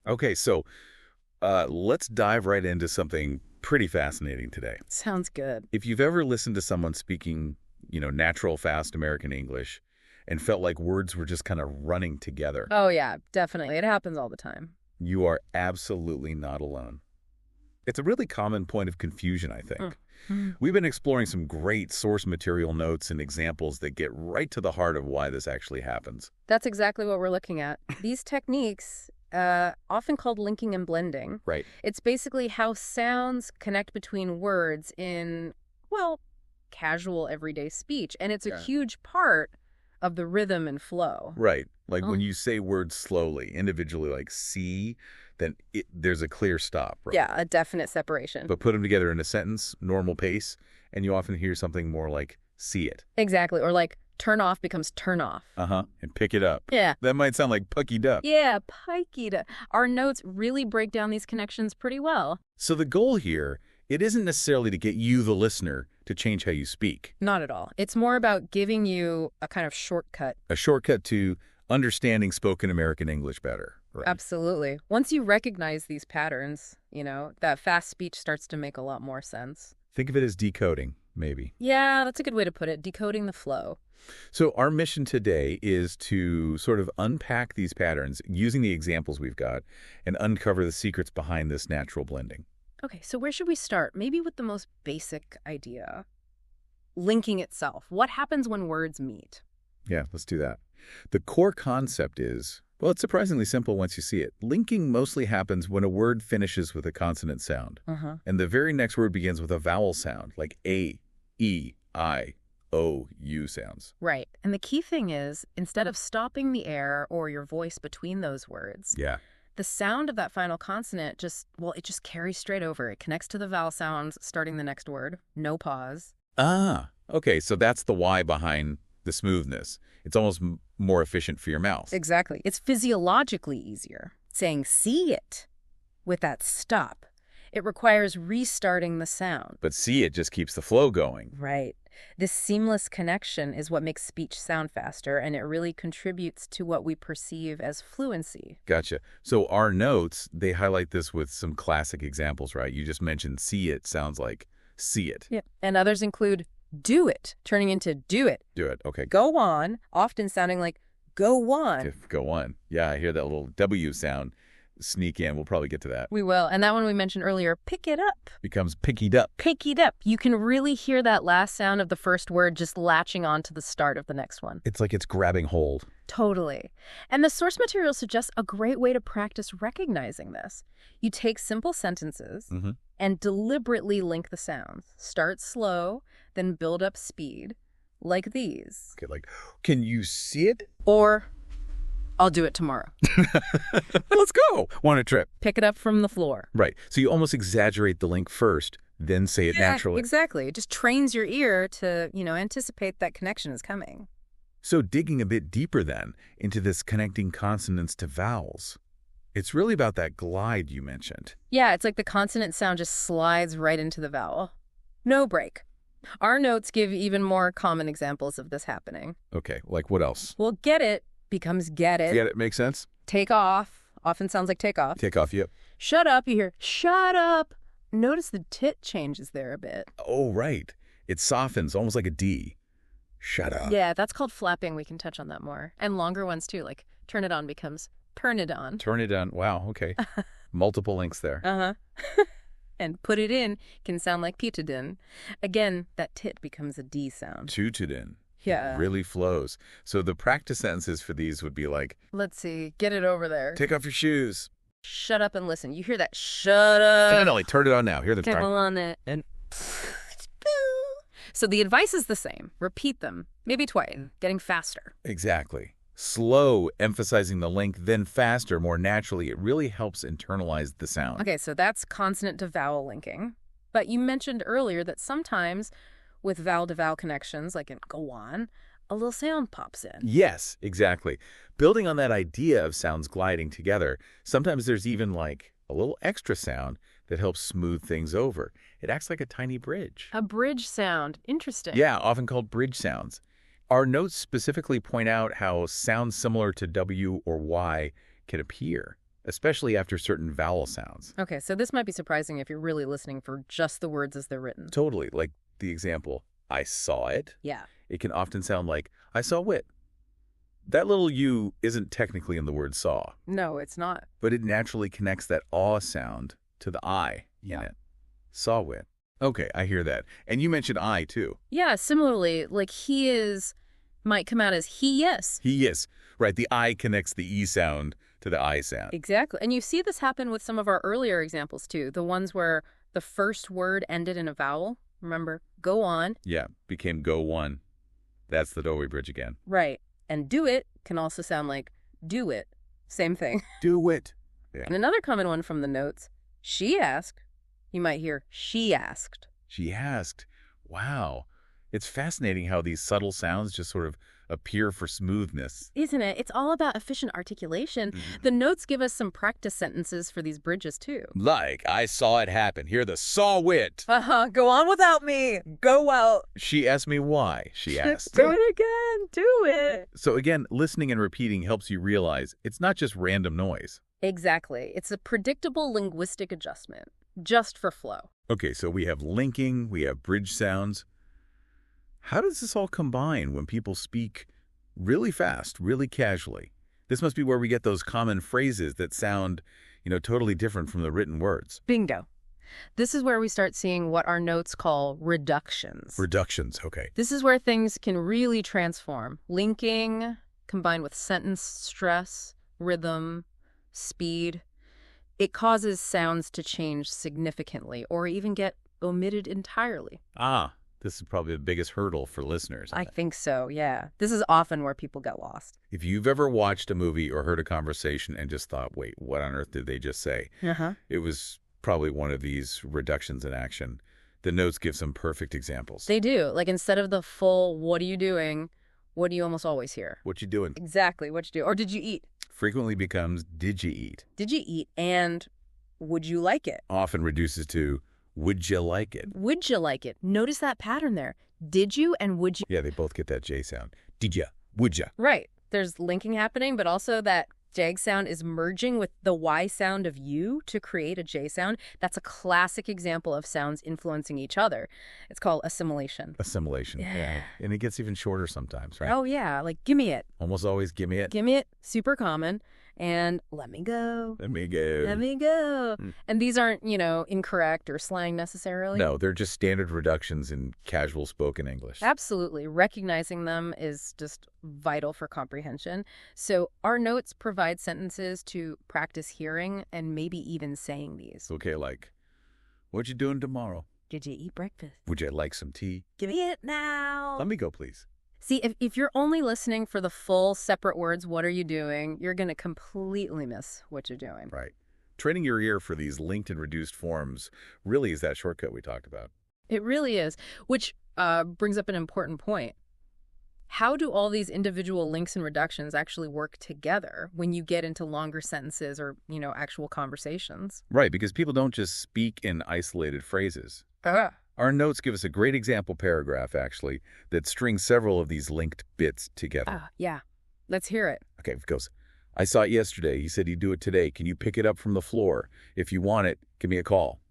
Okay, so let's dive right into something pretty fascinating today. Sounds good. If you've ever listened to someone speaking, natural, fast American English and felt like words were just kind of running together, Oh, yeah, definitely. It happens all the time. you are absolutely not alone. It's a really common point of confusion, I think. Mm. We've been exploring some great source material notes and examples that get right to the heart of why this actually happens. That's exactly what we're looking at. These techniques, often called linking and blending, Right. it's basically how sounds connect between words in, well, casual everyday speech. And it's a Yeah. huge part of the rhythm and flow. Right. Like Oh. when you say words slowly, individually, like see, then there's a clear stop, right? Yeah, a definite separation. But put them together in a sentence, normal pace, and you often hear something more like see it. Exactly. Or like turn off becomes turn off. Uh-huh. And pick it up. Yeah. That might sound like puckied up. Yeah, pikey. Our notes really break down these connections pretty well. So the goal here, it isn't necessarily to get you, the listener, to change how you speak. Not at all. It's more about giving you a kind of shortcut. A shortcut to understanding spoken American English better. Right. Absolutely. Once you recognize these patterns, that fast speech starts to make a lot more sense. Think of it as decoding, maybe. Yeah, that's a good way to put it. Decoding the flow. So our mission today is to sort of unpack these patterns using the examples we've got and uncover the secrets behind this natural blending. Okay, so where should we start? Maybe with the most basic idea. Linking itself. What happens when words meet? Yeah, let's do that. The core concept is, well, it's surprisingly simple once you see it. Linking mostly happens when a word finishes with a consonant sound, and the very next word begins with a vowel sound, like A, E, I, O, U sounds. Right. And the key thing is, instead of stopping the air or your voice between those words, Yeah. the sound of that final consonant it just carries straight over. It connects to the vowel sounds starting the next word. No pause. Ah, okay, so that's the why behind the smoothness. It's almost more efficient for your mouth. Exactly. It's physiologically easier. Saying see it with that stop. It requires restarting the sound. But see, it just keeps the flow going. Right. This seamless connection is what makes speech sound faster, and it really contributes to what we perceive as fluency. Gotcha. So our notes, they highlight this with some classic examples, right? You just mentioned see it sounds like see it. Yeah. And others include do it, turning into do it. Do it. Okay. Go on, often sounding like go on. Go on. Yeah, I hear that little W sound sneak in. We'll probably get to that. We will. And that one we mentioned earlier, pick it up. Becomes pickied up. Pickied up. You can really hear that last sound of the first word just latching on to the start of the next one. It's like it's grabbing hold. Totally. And the source material suggests a great way to practice recognizing this. You take simple sentences and deliberately link the sounds. Start slow, then build up speed, like these. Okay, like, can you see it? Or, I'll do it tomorrow. Let's go. Want a trip? Pick it up from the floor. Right. So you almost exaggerate the link first, then say it naturally. Exactly. It just trains your ear to, anticipate that connection is coming. So digging a bit deeper then into this connecting consonants to vowels, it's really about that glide you mentioned. Yeah, it's like the consonant sound just slides right into the vowel. No break. Our notes give even more common examples of this happening. Okay, like what else? Well, get it becomes get it. Get it? Makes sense? Take off often sounds like take off. Take off, yep. Shut up, you hear shut up. Notice the tit changes there a bit. Oh, right. It softens, almost like a D. Shut up. Yeah, that's called flapping. We can touch on that more. And longer ones too, like turn it on becomes turn it on. Turn it on. Wow, okay. Multiple links there. Uh-huh. And put it in can sound like pitadin. Again, that tit becomes a D sound. Tutudin. Yeah. It really flows. So the practice sentences for these would be like, Let's see. Get it over there. take off your shoes. Shut up and listen. You hear that? Shut up. Finally, turn it on now. Hear the Come on it. And so the advice is the same. Repeat them, maybe twice, getting faster. Exactly. Slow, emphasizing the link, then faster, more naturally. It really helps internalize the sound. Okay, so that's consonant to vowel linking. But you mentioned earlier that sometimes with vowel to vowel connections, like in go on, a little sound pops in. Yes, exactly. Building on that idea of sounds gliding together, sometimes there's even like a little extra sound that helps smooth things over. It acts like a tiny bridge. A bridge sound. Interesting. Yeah, often called bridge sounds. Our notes specifically point out how sounds similar to W or Y can appear, especially after certain vowel sounds. Okay, so this might be surprising if you're really listening for just the words as they're written. Totally. Like the example, I saw it. Yeah. It can often sound like, I saw wit. That little U isn't technically in the word saw. No, it's not. But it naturally connects that aw sound to the I in it. Saw wit. Okay, I hear that. And you mentioned I, too. Yeah, similarly, like he is might come out as he is. He is. Right, the I connects the E sound to the I sound. Exactly. And you see this happen with some of our earlier examples, too. The ones where the first word ended in a vowel. Remember, go on. Yeah, became go one. That's the doorway bridge again. Right. And do it can also sound like do it. Same thing. Do it. Yeah. And another common one from the notes, she asked. You might hear she asked. She asked. Wow. It's fascinating how these subtle sounds just sort of appear for smoothness. Isn't it? It's all about efficient articulation. The notes give us some practice sentences for these bridges, too. Like, I saw it happen. Hear the saw wit. Go on without me. Go out. She asked me why, she asked. Do it again. Do it. So again, listening and repeating helps you realize it's not just random noise. Exactly. It's a predictable linguistic adjustment, just for flow. Okay, so we have linking, we have bridge sounds. How does this all combine when people speak really fast, really casually? This must be where we get those common phrases that sound, totally different from the written words. Bingo. This is where we start seeing what our notes call reductions. Reductions, okay. This is where things can really transform. Linking combined with sentence stress, rhythm, speed. It causes sounds to change significantly or even get omitted entirely. This is probably the biggest hurdle for listeners. I think so, yeah. This is often where people get lost. If you've ever watched a movie or heard a conversation and just thought, wait, what on earth did they just say? It was probably one of these reductions in action. The notes give some perfect examples. They do. Like instead of the full, what are you doing? What do you almost always hear? What you doing? Exactly, what you do. Or did you eat? Frequently becomes, did you eat? Did you eat? And would you like it? Often reduces to, would you like it? Would you like it? Notice that pattern there. Did you and would you? Yeah, they both get that J sound. Did ya? Would ya? Right. There's linking happening, but also that jag sound is merging with the Y sound of you to create a J sound. That's a classic example of sounds influencing each other. It's called assimilation. Assimilation, yeah. And it gets even shorter sometimes, right? Oh, yeah. Like, gimme it. Almost always gimme it. Gimme it. Super common. And let me go. Let me go. Let me go. And these aren't, incorrect or slang necessarily. No, they're just standard reductions in casual spoken English. Absolutely. Recognizing them is just vital for comprehension. So our notes provide sentences to practice hearing and maybe even saying these. Okay, like, what you doing tomorrow? Did you eat breakfast? Would you like some tea? Give me it now. Let me go, please. See, if you're only listening for the full separate words, what are you doing? You're going to completely miss what you're doing. Right. Training your ear for these linked and reduced forms really is that shortcut we talked about. It really is, which brings up an important point. How do all these individual links and reductions actually work together when you get into longer sentences or, actual conversations? Right, because people don't just speak in isolated phrases. Our notes give us a great example paragraph, actually, that strings several of these linked bits together. Yeah. Let's hear it. Okay, it goes, I saw it yesterday. He said he'd do it today. Can you pick it up from the floor? If you want it, give me a call.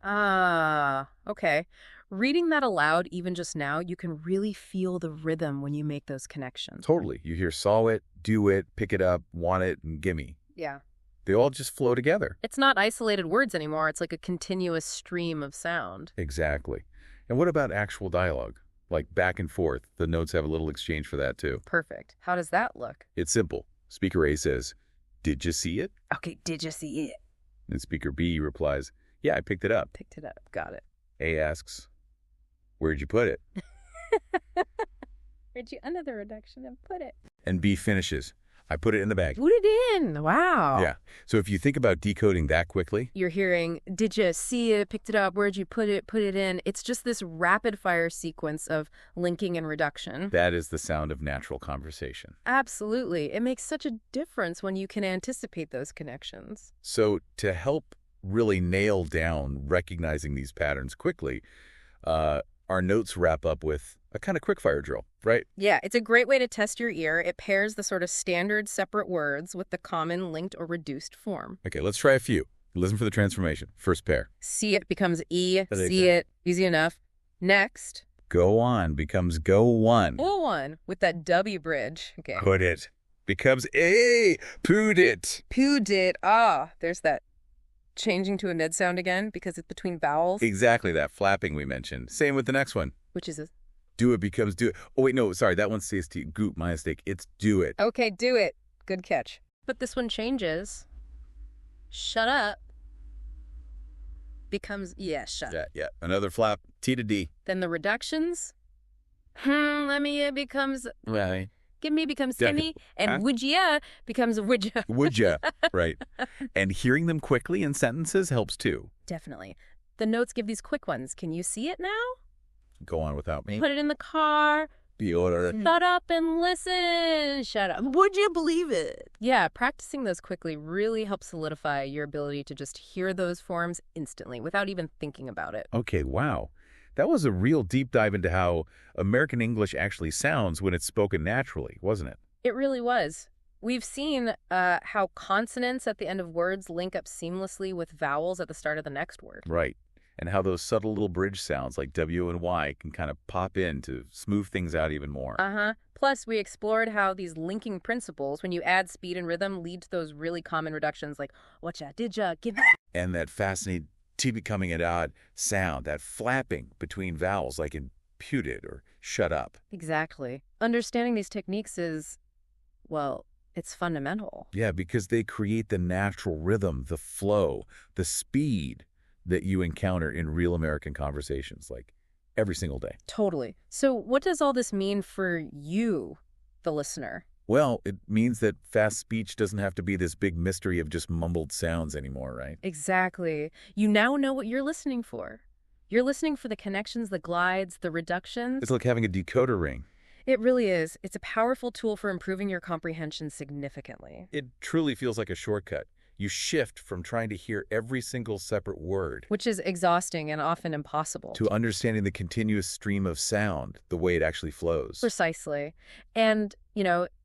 Okay. Reading that aloud, even just now, you can really feel the rhythm when you make those connections. Totally. You hear saw it, do it, pick it up, want it, and gimme. Yeah. They all just flow together. It's not isolated words anymore. It's like a continuous stream of sound. Exactly. And what about actual dialogue? Like back and forth. The notes have a little exchange for that, too. Perfect. How does that look? It's simple. Speaker A says, did you see it? Okay, did you see it? And Speaker B replies, yeah, I picked it up. Picked it up. Got it. A asks, where'd you put it? Where'd you, another reduction, and put it? And B finishes, I put it in the bag. Put it in. Wow. Yeah. So if you think about decoding that quickly, you're hearing, did you see it, picked it up, where'd you put it in? It's just this rapid fire sequence of linking and reduction. That is the sound of natural conversation. Absolutely. It makes such a difference when you can anticipate those connections. So to help really nail down recognizing these patterns quickly, our notes wrap up with A kind of quick-fire drill, right? Yeah, it's a great way to test your ear. It pairs the sort of standard separate words with the common linked or reduced form. Okay, let's try a few. Listen for the transformation. First pair. See it becomes E, see it, easy enough. Next. Go on becomes go on. Go on with that W bridge. Okay. Put it becomes A. Put it. Pooed it. Ah, there's that changing to a Ned sound again because it's between vowels. Exactly, that flapping we mentioned. Same with the next one. Which is a... Do it becomes do it. Oh, wait, no, sorry. That one's CST. Goop, my mistake. It's do it. Okay, do it. Good catch. But this one changes. Shut up becomes, yeah, shut. Yeah. Another flap. T to D. Then the reductions. Let me, it becomes, Right. give me becomes gimme. And would ya becomes would ya. Would ya. Right. And hearing them quickly in sentences helps too. Definitely. The notes give these quick ones. Can you see it now? Go on without me. Put it in the car. Be order. Shut up and listen. Shut up. Would you believe it? Yeah, practicing those quickly really helps solidify your ability to just hear those forms instantly without even thinking about it. Okay, wow. That was a real deep dive into how American English actually sounds when it's spoken naturally, wasn't it? It really was. We've seen how consonants at the end of words link up seamlessly with vowels at the start of the next word. Right. And how those subtle little bridge sounds like W and Y can kind of pop in to smooth things out even more. Plus, we explored how these linking principles, when you add speed and rhythm, lead to those really common reductions like, whatcha, didja, give me. And that fascinating T becoming an odd sound, that flapping between vowels like in puted or shut up. Exactly. Understanding these techniques is, well, it's fundamental. Yeah, because they create the natural rhythm, the flow, the speed that you encounter in real American conversations, like every single day. Totally. So what does all this mean for you, the listener? Well, it means that fast speech doesn't have to be this big mystery of just mumbled sounds anymore, right? Exactly. You now know what you're listening for. You're listening for the connections, the glides, the reductions. It's like having a decoder ring. It really is. It's a powerful tool for improving your comprehension significantly. It truly feels like a shortcut. You shift from trying to hear every single separate word, which is exhausting and often impossible, to understanding the continuous stream of sound, the way it actually flows. Precisely. And,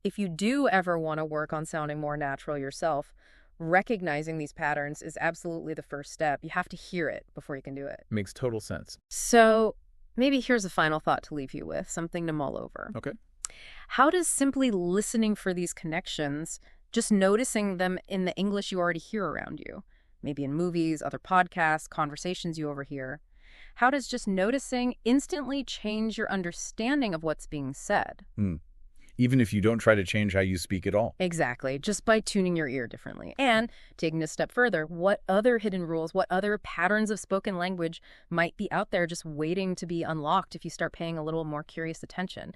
if you do ever want to work on sounding more natural yourself, recognizing these patterns is absolutely the first step. You have to hear it before you can do it. Makes total sense. So maybe here's a final thought to leave you with, something to mull over. Okay. How does simply listening for these connections, just noticing them in the English you already hear around you, maybe in movies, other podcasts, conversations you overhear, how does just noticing instantly change your understanding of what's being said? Even if you don't try to change how you speak at all. Exactly, just by tuning your ear differently. And taking a step further, what other hidden rules, what other patterns of spoken language might be out there just waiting to be unlocked if you start paying a little more curious attention?